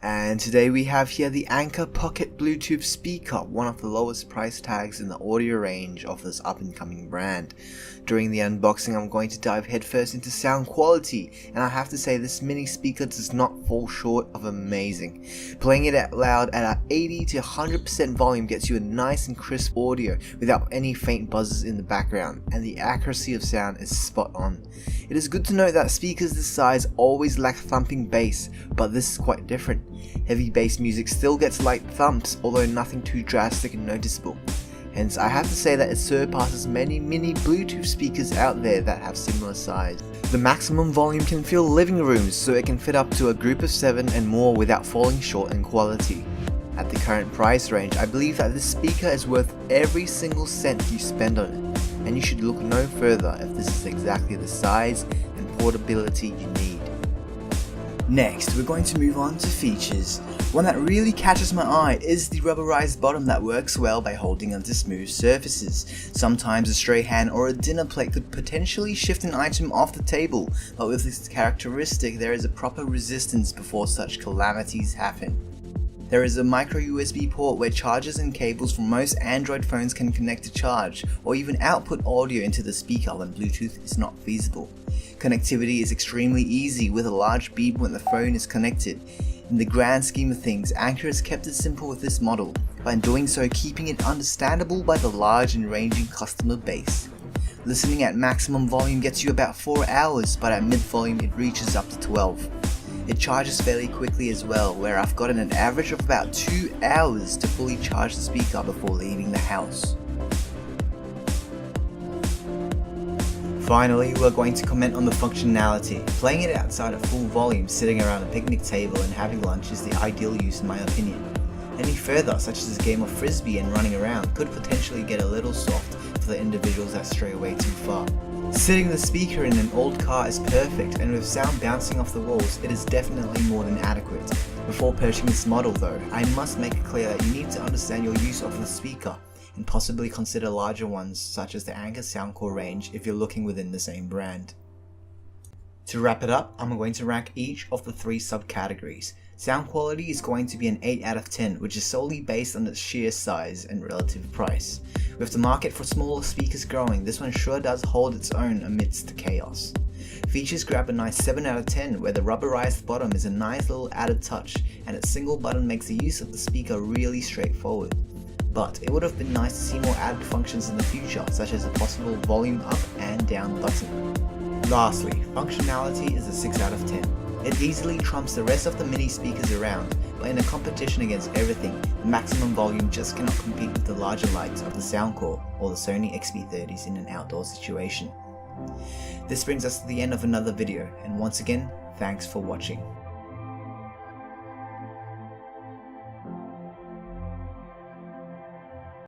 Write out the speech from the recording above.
And today we have here the Anker Pocket Bluetooth speaker, one of the lowest price tags in the audio range of this up and coming brand. During the unboxing I'm going to dive headfirst into sound quality, and I have to say this mini speaker does not fall short of amazing. Playing it out loud at a 80 to 100% volume gets you a nice and crisp audio without any faint buzzes in the background, and the accuracy of sound is spot on. It is good to note that speakers this size always lack thumping bass, but this is quite different. Heavy bass music still gets light thumps, although nothing too drastic and noticeable. Hence, I have to say that it surpasses many mini Bluetooth speakers out there that have similar size. The maximum volume can fill living rooms, so it can fit up to a group of 7 and more without falling short in quality. At the current price range, I believe that this speaker is worth every single cent you spend on it, and you should look no further if this is exactly the size and portability you need. Next, we're going to move on to features. One that really catches my eye is the rubberized bottom that works well by holding onto smooth surfaces. Sometimes a stray hand or a dinner plate could potentially shift an item off the table, but with this characteristic there is a proper resistance before such calamities happen. There is a micro USB port where chargers and cables from most Android phones can connect to charge, or even output audio into the speaker when Bluetooth is not feasible. Connectivity is extremely easy with a large beep when the phone is connected. In the grand scheme of things, Anker has kept it simple with this model, by in doing so keeping it understandable by the large and ranging customer base. Listening at maximum volume gets you about 4 hours, but at mid volume it reaches up to 12. It charges fairly quickly as well, where I've gotten an average of about 2 hours to fully charge the speaker before leaving the house. Finally, we're going to comment on the functionality. Playing it outside at full volume, sitting around a picnic table and having lunch is the ideal use in my opinion. Any further, such as a game of frisbee and running around, could potentially get a little soft for the individuals that stray away too far. Sitting the speaker in an old car is perfect, and with sound bouncing off the walls, it is definitely more than adequate. Before purchasing this model though, I must make it clear that you need to understand your use of the speaker, and possibly consider larger ones such as the Anker Soundcore range if you're looking within the same brand. To wrap it up, I'm going to rank each of the 3 subcategories. Sound quality is going to be an 8 out of 10, which is solely based on its sheer size and relative price. With the market for smaller speakers growing, this one sure does hold its own amidst the chaos. Features grab a nice 7 out of 10, where the rubberized bottom is a nice little added touch, and its single button makes the use of the speaker really straightforward. But it would have been nice to see more added functions in the future, such as a possible volume up and down button. Lastly, functionality is a 6 out of 10. It easily trumps the rest of the mini speakers around, but in a competition against everything, the maximum volume just cannot compete with the larger likes of the Soundcore or the Sony XP30s in an outdoor situation. This brings us to the end of another video, and once again, thanks for watching.